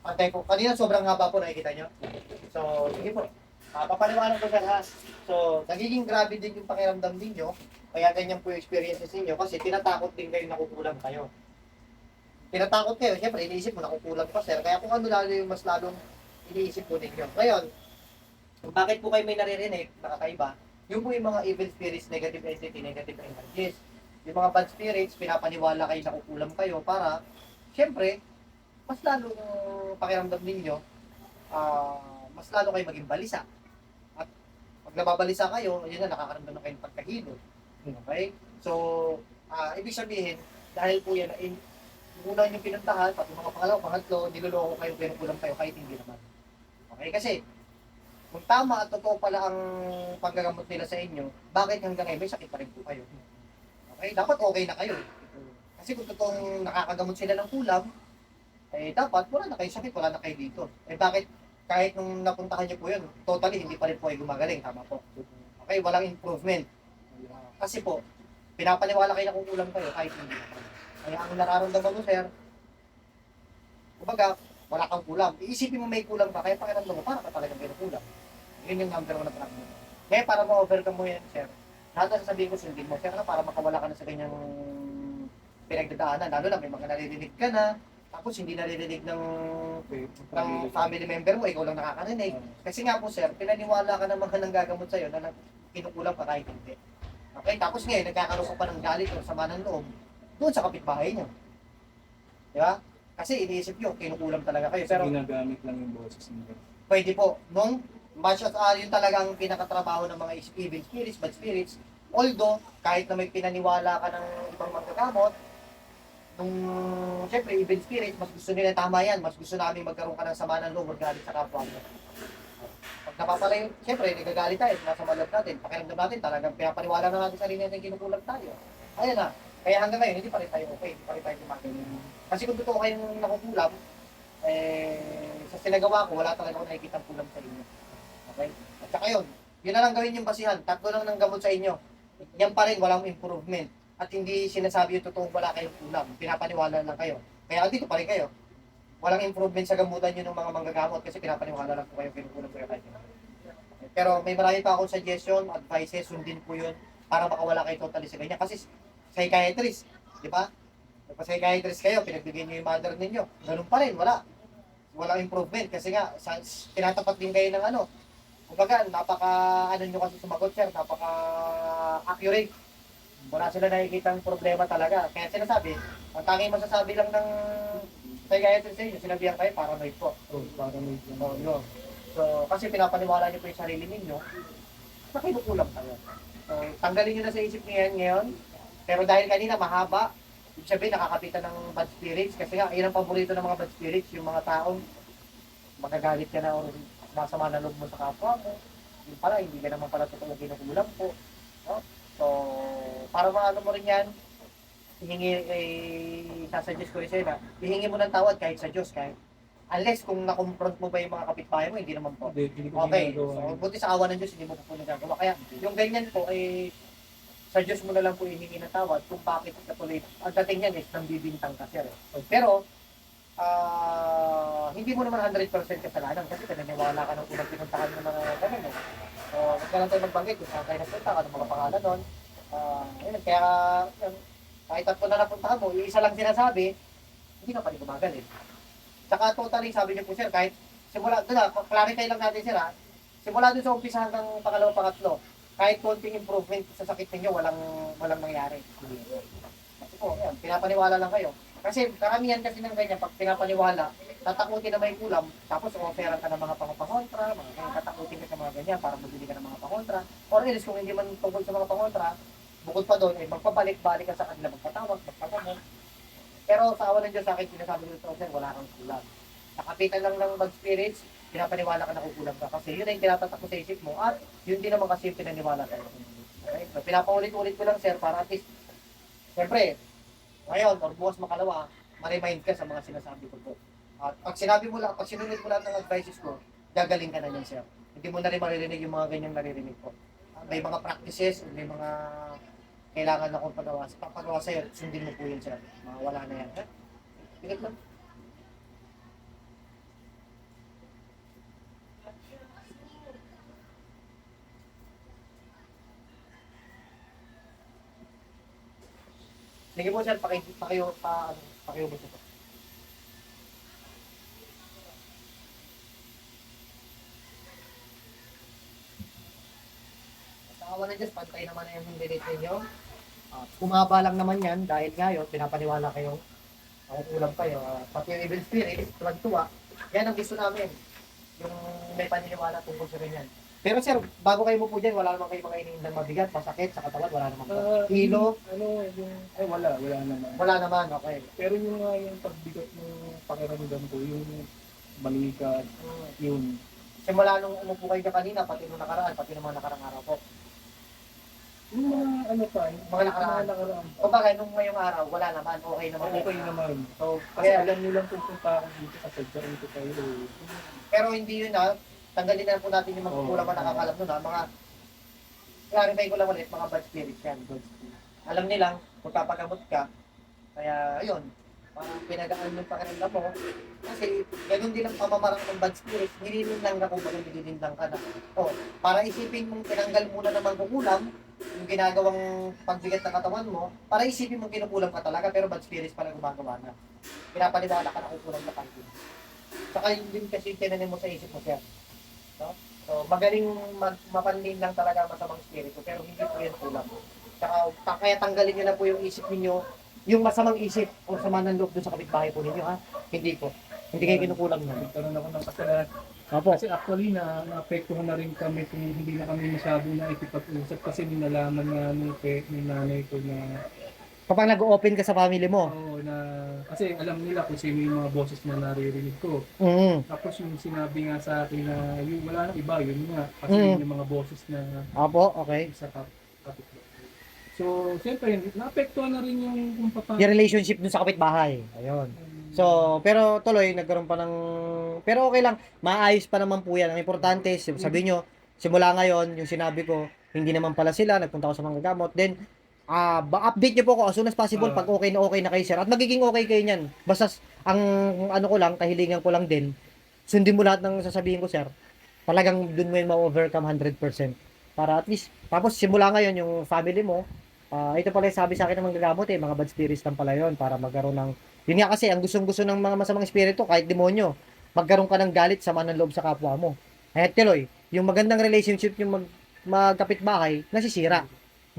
Pantay po. Kanina sobrang haba po, nakikita nyo. So, sige po. Papaliwanag ko sir ha. So, nagiging grabe din yung pakiramdam ninyo. Kaya ganyan po yung experiences ninyo kasi tinatakot din kayo nakukulang kayo. Tinatakot kayo, siyempre iniisip mo nakukulang pa sir. Kaya kung ano lalo yung mas lalong iniisip po ninyo. Ngayon, kung bakit po kayo may naririnig, nakakaiba, yung po yung mga evil spirits, negative entity, negative energies. Yung mga bad spirits, pinapaniwala kayo nakukulang kayo para, siyempre, mas lalong pakiramdam ninyo, mas lalo kayo maging balisa. At pag nababalisa kayo, yun na, nakakaramdam na kayo ng pagkahilo. Okay? So, ibig sabihin, dahil po yan, yung una yung pinuntahan, pati mga pangalawa, pangatlo, niloloko kayo, pinukulang kayo, kahit hindi naman. Okay? Kasi, kung tama at totoo pala ang paggagamot nila sa inyo, bakit hanggang ngayon may sakit pa rin po kayo? Okay? Dapat okay na kayo. Kasi kung totoong nakakagamot sila ng kulam, eh dapat wala na kayo sakit, wala na kayo dito. Eh bakit kahit nung napuntahan niyo po yun, totally hindi pa rin po ay gumagaling, tama po. Okay, walang improvement. Kasi po, pinapaniwala kayo na kung kulang kayo kahit hindi naman. Kaya ang nararamdaman mo, sir, kumbaga, wala kang kulang. Iisipin mo may kulang ka, kaya pakiramdam mo, para ka talagang kinukulang. Yun yung number 1 na problem. Kaya para ma-overcome mo yan, sir, lahat na sasabihin ko sundin mo, sir, para makawala ka na sa ganyang pinagdadaanan. Lalo na may mga naririnig ka na, tapos hindi naririnig ng family member mo, ikaw lang nakakarinig. Kasi nga po, sir, pinaniwala ka ng mga nanggagamot sa'yo na kinukulang ka kahit hindi. Okay, tapos ngayon, nagkakaroon ka pa ng galit o sama ng loob doon sa kapitbahay niyo. Di ba? Kasi iniisip nyo, kinukulam talaga kayo. Pero ginagamit lang yung boses nila. pwede po, nung much as yun talagang pinakatrabaho ng mga evil spirits, bad spirits, although, kahit na may pinaniwala ka ng ibang manggagamot, nung, siyempre, evil spirits, mas gusto nila tama yan, mas gusto namin magkaroon ka ng sama ng loob, galit sa kapwa mo. Pag napapalay, siyempre, nagagalit tayo, masama loob natin, pakiramdam natin, talagang pinapaniwala na natin sa sarili natin kinukulang tayo. Ayan na, kaya hanggang ngayon, hindi pa rin tayo okay, hindi pa rin tayo gumagaling. Kasi kung totoo kayong nakukulam, sa sinagawa ko, wala talaga ako nakikita kulam sa inyo. Okay? At saka yun, yun na lang gawin yung basihan. 3 lang ng gamot sa inyo. Yan pa rin, walang improvement. At hindi sinasabi yung totoong wala kayong kulam. Pinapaniwala lang kayo. Kaya dito pa rin kayo. Walang improvement sa gamutan nyo ng mga manggagamot kasi pinapaniwala lang po kayo, kinukulam kayo kayo. Pero may marami pa akong suggestion, advices, sundin po yun para makawala kayo totally sa ganyan. Kasi psychiatrist, di ba? Nagpa-psychiatrist kayo, pinagbigyan nyo yung mother ninyo. Ganun pa rin, wala. Walang improvement kasi nga, tinatapat din kayo ng ano. Kumbaga, ano nyo kasi sumagot sir, accurate. Wala sila nakikitang problema talaga. Kaya sinasabi, ang tanging masasabi lang ng psychiatrist sa inyo, sinabihan kayo, paranoid po. Paranoid lang. So, yun. So, kasi pinapaniwala nyo po yung sarili ninyo, na kinukulang kayo. So, tanggalin nyo na sa isip niyo yan ngayon. Pero dahil kanina mahaba, ibig sabihin nakakapitan ng bad spirits. Kasi nga, yun ang paborito ng mga bad spirits, yung mga taong magagalit ka na o masama na loob mo sa kapwa mo. Yung pala, hindi ka naman pala totoo kinukulang po. No? So, para maano mo rin yan, sasuggest ko rin sa'yo na, hihingi mo ng tawad kahit sa Diyos, kahit unless kung na-confront mo ba yung mga kapitbahay mo, hindi naman po. Hindi ko Okay, ginagawa so yun. buti sa awa ng Diyos, hindi mo po nagagawa. Kaya yung ganyan po, sa Diyos mo na lang po hihingi ng tawad kung bakit natuloy. Ang dating yan is nambibintang ka sir. Pero, hindi mo naman 100% kasalanan kasi pinaniwala ka ng unang pinuntahan mo na ganun. So, huwag ka lang tayo magbanggit kung saan tayo nagpunta, ano mga pangalan nun. Kaya, yun, kahit 3 na napuntahan mo, isa lang sinasabi, hindi ka pa rin gumagaling. Saka totally, sabi niyo po sir, kahit simula, doon na, clarify lang natin sir ha, simula doon sa umpisa hanggang pangalawa, pangatlo, kahit konting improvement sa sakit ninyo, walang nangyari. Kasi po, yan, pinapaniwala lang kayo. Kasi karamihan kasi ng ganyan, pag pinapaniwala, tatakutin na may kulam, tapos offeran ka ng mga pangontra, mga ganyan, tatakutin ka sa mga ganyan para magbili ka ng mga pangontra. Or else, kung hindi man tungkol sa mga pangontra, bukod pa doon, magpabalik-balik ka sa kanila, magpatawag, magpagamot. Pero sa awa ng Diyos sa akin, sinasabi ko ito, wala kang kulang. Nakapitan lang ng bad spirits, pinapaniwala ka na kukulang ka. Kasi yun ay tinatatak mo sa isip mo at yun din naman kasi yung pinaniwala tayo. Okay? So, pinapaulit-ulit ko lang sir para at least, siyempre, ngayon or bukas makalawa, ma-remind ka sa mga sinasabi ko po. At pag sinabi mo lang, pag sinunod mo lahat ng advices ko, gagaling ka na yan sir. Hindi mo na rin maririnig yung mga ganyang naririnig ko. May mga practices, may mga kailangan na kong papagawa sa'yo, sundin mo po yun sir. Wala na yan. Bigat lang. Sige po sir, pakiubos ito. Sa awa ng Diyos, pantay naman na yung delete ninyo. Kumaba lang naman yan dahil ngayon, pinapaniwala kayo, makukulam kayo. Pati yung evil spirit, tuwa, yan ang gusto namin. Yung may paniniwala tungkol sa ganyan. Pero sir, bago kayo mo po dyan, wala naman kayo mga iniindang mabigat, masakit sa katawan, wala naman po. Hilo, Wala naman. wala naman, okay. Pero yung pagbigat ng pakiramdam ko, yung balikat, yun. Simula nung umupo kayo kanina, pati nung nakaraan, pati nung mga nakarang araw po. Yung Mga nakaraan. O bagay, nung ngayong araw, wala naman, okay naman. Okay naman. So, kasi Kaya- alam nyo lang pupunta ako dito kasi dyan ito kayo. Pero hindi yun tanggalin na po natin yung magkukulang na nakakalam nun mga, clarify ko lang ulit, mga bad spirits yan. Alam nilang, magpapagamot ka, kaya ayun, parang pinagaan yung pakiramdam mo, kasi ganun din ang pamamarang ng bad spirits, nililindang ka kung bakit nililindang ka na. O, para isipin mong tinanggal muna ng magkukulam, yung ginagawang pagbigat ng katawan mo, para isipin mong kinukulam ka talaga, pero bad spirits pala gumagawa na. Pinapaniwala ka na kukulam ka tayo. Saka yun din kasi tinanin mo sa isip mo, sir. No? So, magaling mapanlin lang talaga ang masamang spirito, pero hindi po yan kulang. Saka, kaya tanggalin nyo na po yung isip ninyo, yung masamang isip o sama ng loob doon sa kapitbahay po ninyo, ha? Hindi po. Hindi kayo kinukulang na. Nagkaroon ako ng kasalan. Opo. Kasi actually, naapektuhan na rin kami kung hindi na kami masyado na ikipag-usap kasi nalaman nga ng nanay ko na Kapag nag-open ka sa family mo. kasi alam nila kung sino yung mga boses na naririnig ko. Tapos yung sinabi nga sa akin na yung wala nang iba, yun nga. Kasi yun yung mga boses na Opo, okay. sa kapitbahay. So, siyempre, naapektuhan na rin yung kung paano. Yung relationship dun sa kapitbahay. Ayun. So, pero tuloy, nagkaroon pa ng... Pero okay lang, maayos pa naman po yan. Ang importante, sabi nyo, simula ngayon, yung sinabi ko, hindi naman pala sila, nagpunta ko sa mga gamot. Then, update nyo po ako as soon as possible pag okay na kayo, sir. At magiging okay kayo niyan. Basta, ang ano ko lang, kahilingan ko lang din, sundin mo lahat ng sasabihin ko, sir. Talagang dun mo yun ma-overcome 100%. Para at least, tapos simula ngayon, yung family mo, ito pala yung sabi sa akin ng mga gagamot mga bad spirits lang pala yun, para magkaroon ng, yun nga kasi, ang gustong-gusto ng mga masamang espiritu, kahit demonyo, magkaroon ka ng galit, sama ng loob sa kapwa mo. Kaya tuloy, yung magandang relationship, yung magkapitbahay, nasisira.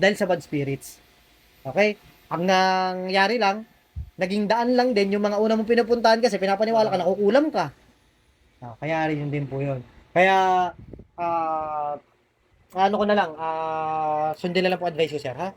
Dahil sa bad spirits. Okay? Ang nangyari lang, naging daan lang din yung mga una mong pinupuntahan kasi pinapaniwala ka, nakukulam ka. Kaya rin yun din po yun. Kaya, ano ko na lang, sundin na lang po advice ko, sir, ha?